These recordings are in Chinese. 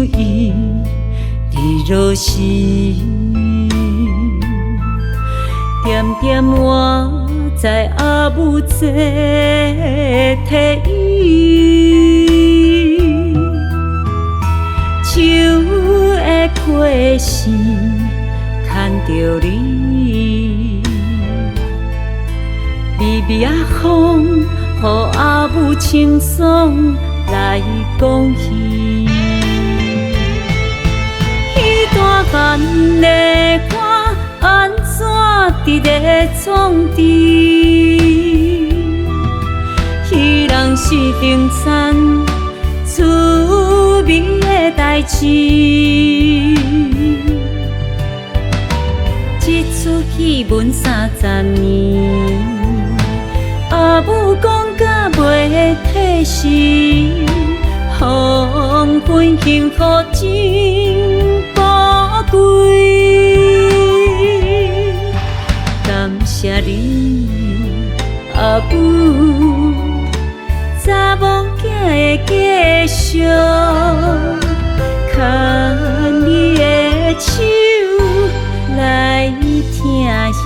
伊伫落时，点点我在阿母这体伊，树的花线牵着你，微微啊风，予阿母清爽来讲戏。彼段眼的歌，安怎伫咧创治？彼人是顶赞趣味的代志。一出戏文30年，阿母讲甲袂体时，黄昏幸福真宝贵。感谢你，阿母，查某囝的继续，牵你的手来听戏。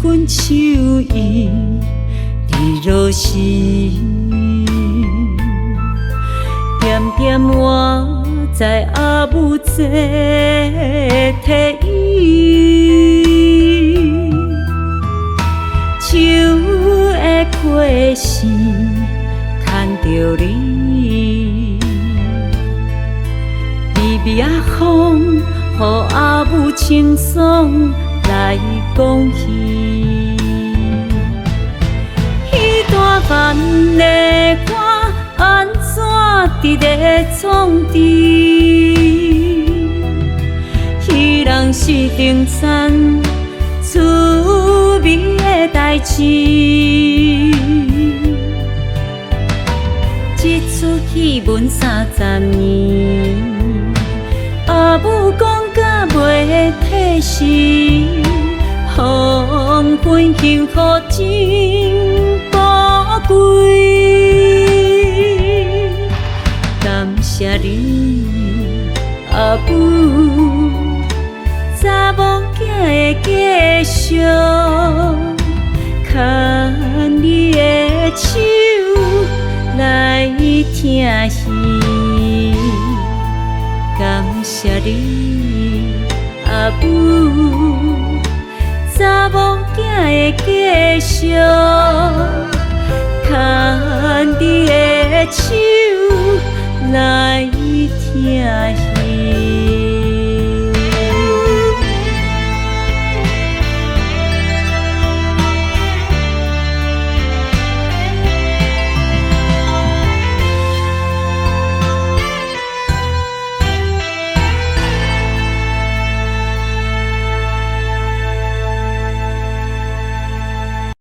阮手伊伫落时，点点我在阿母这体伊，树的花线牵着你，微微啊风，予阿母清爽来讲戏。彼段眼的歌，安怎伫咧创治？彼人是顶赞趣味的代志。一出戏文30年，阿母讲甲袂体时，黄昏幸福真宝贵。感谢你，阿母，查某囝的继续，牵你的手来听戏。感谢你，阿母，查某囝的继续，牵你的手来听戏。